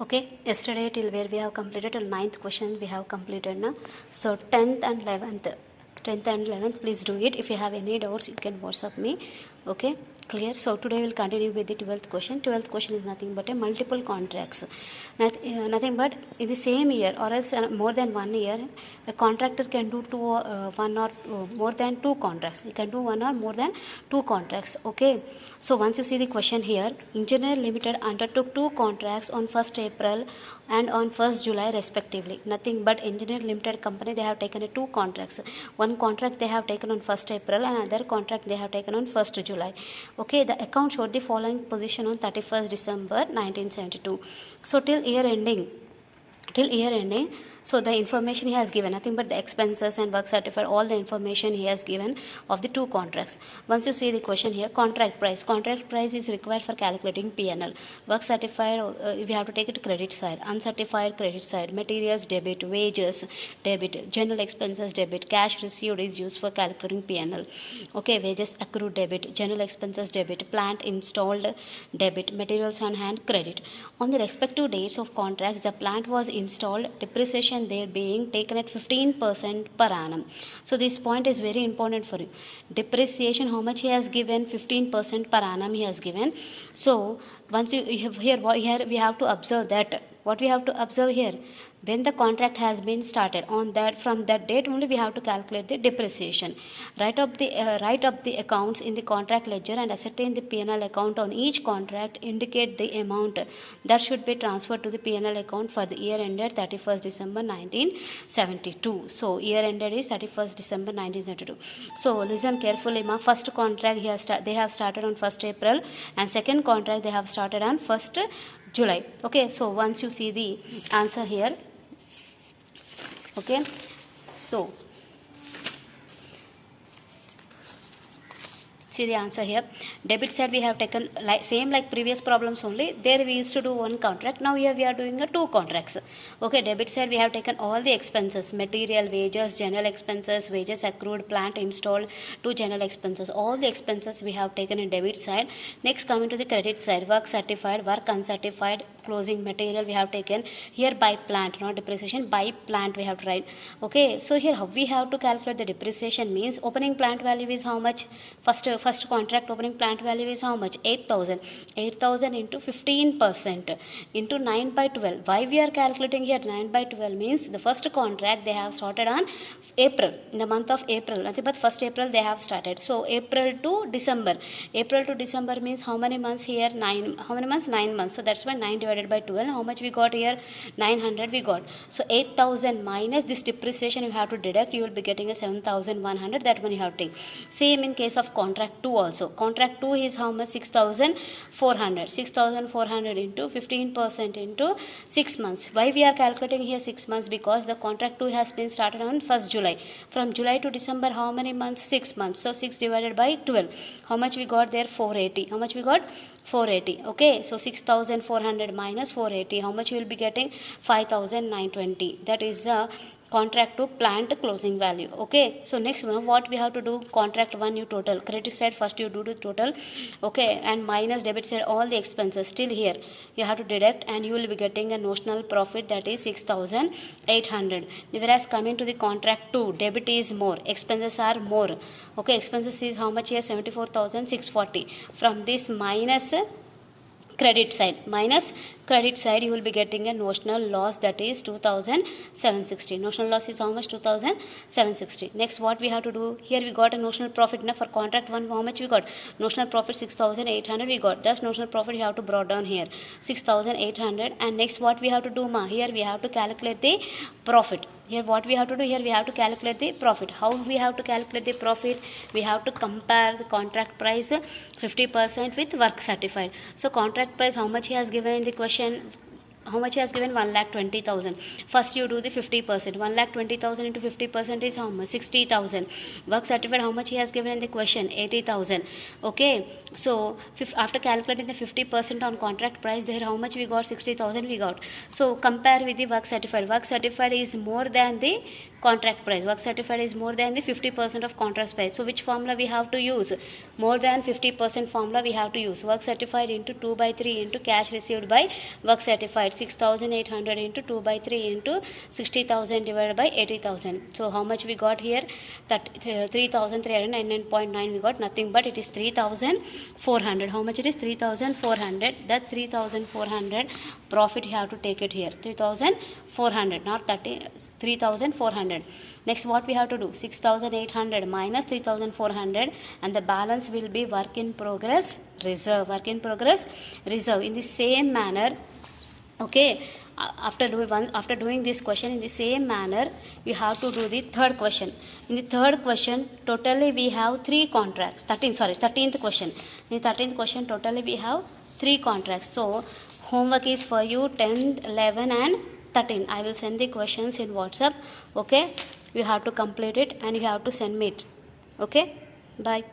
Okay, yesterday till where we have completed till 9th question we have completed now. So 10th and 11th please do it. If you have any doubts you can WhatsApp me. Okay, clear. So today we'll continue with the 12th question. 12th question is nothing but a multiple contracts. Nothing but in the same year or else more than 1 year a contractor can do one or more than 2 contracts. He can do one or more than 2 contracts. Okay, so once you see the question here, Engineer Limited undertook 2 contracts on 1st April and on 1st July respectively. Nothing but Engineer Limited company, they have taken 2 contracts. One contract they have taken on 1st April and another contract they have taken on 1st July. Okay, the account showed the following position on 31st December 1972. So till year ending, so the information he has given, nothing but the expenses and work certified, all the information he has given of the 2 contracts. Once you see the question here, contract price is required for calculating P&L. Work certified, we have to take it credit side, uncertified credit side, materials debit, wages debit, general expenses debit, cash received is used for calculating P&L. Okay, wages accrued debit, general expenses debit, plant installed debit, materials on hand credit. On the respective dates of contracts, the plant was installed, depreciation there being taken at 15% per annum. So this point is very important for you. Depreciation, how much he has given? 15% per annum he has given. So once you have here we have to observe that. What we have to observe here, when the contract has been started, on that from that date only we have to calculate the depreciation. Write up the accounts in the contract ledger and ascertain the P&L account on each contract. Indicate the amount that should be transferred to the P&L account for the year ended 31st December 1972. So year ended is 31st December 1972. So listen carefully, ma. First contract they have started on 1st April and second contract they have started on 1st July. Okay, so once you see the answer here, okay, so see the answer here. Debit side we have taken same like previous problems only. There we used to do 1 contract. Now here we are doing 2 contracts. Okay, debit side we have taken all the expenses, material, wages, general expenses, wages accrued, plant installed, 2 general expenses. All the expenses we have taken in debit side. Next coming to the credit side, work certified, work uncertified, closing material we have taken. Here by plant, not depreciation, by plant we have to write. Okay, so here how we have to calculate the depreciation means opening plant value is how much? First contract opening plant value is how much? 8,000. 8,000 into 15% into 9 by 12. Why we are calculating here 9 by 12 means the first contract they have started on April, in the month of April. Nothing but 1st April they have started. So April to December. April to December means how many months here? 9. How many months? 9 months. So that's why 9 divided by 12. How much we got here? 900 we got. So 8,000 minus this depreciation you have to deduct. You will be getting a 7,100. That one you have to take. Same in case of contract 2 also. Contract 2 is how much? 6,400. 6,400 into 15% into 6 months. Why we are calculating here 6 months? Because the contract 2 has been started on 1st July. From July to December how many months? 6 months. So 6 divided by 12. How much we got there? 480. How much we got? 480. Okay, so 6,400 minus 480. How much you will be getting? 5,920. That is the contract to plant closing value. Okay, so next one, what we have to do? Contract 1 you total. Credit side first you do the total. Okay, and minus debit side all the expenses. Still here you have to deduct and you will be getting a notional profit, that is 6,800. Whereas coming to the contract 2, debit is more, expenses are more. Okay, expenses is how much here? 74,640. From this minus credit side you will be getting a notional loss, that is 2,760. Notional loss is how much? 2,760. Next what we have to do here, we got a notional profit. Now for contract 1 how much we got? Notional profit 6,800 we got. Thus notional profit you have to brought down here 6,800. And next what we have to do, ma? Here we have to calculate the profit. Here what we have to do? Here we have to calculate the profit. How we have to calculate the profit? We have to compare the contract price 50% with work certified. So contract price how much he has given in the question? How much he has given? 1,20,000. First you do the 50%. 1,20,000 into 50% is how much? 60,000. Work certified how much he has given in the question? 80,000. Okay, so after calculating the 50% on contract price, there how much we got? 60,000 we got. So compare with the work certified. Work certified is more than the contract price. Work certified is more than the 50% of contract price. So which formula we have to use? More than 50% formula we have to use. Work certified into 2 by 3 into cash received by work certified. 6,800 into 2 by 3 into 60,000 divided by 80,000. So how much we got here? That 3,399.9 we got, nothing but it is 3,400. How much it is? 3,400. That 3,400 profit you have to take it here. 3,400, not 3,400. Next what we have to do? 6,800 minus 3,400, and the balance will be work in progress reserve. Work in progress reserve. In the same manner, okay, after doing this question in the same manner, you have to do the third question. In the third question, totally we have 3 contracts. 13th question. In the 13th question, totally we have 3 contracts. So homework is for you 10, 11 and 13. I will send the questions in WhatsApp. Okay, you have to complete it and you have to send me it. Okay, bye.